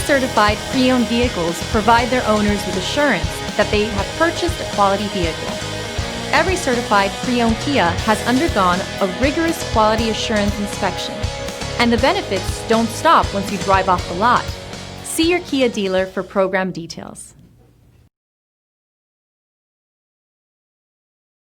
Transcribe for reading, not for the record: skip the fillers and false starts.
Kia-certified pre-owned vehicles provide their owners with assurance that they have purchased a quality vehicle. Every certified pre-owned Kia has undergone a rigorous quality assurance inspection, and the benefits don't stop once you drive off the lot. See your Kia dealer for program details.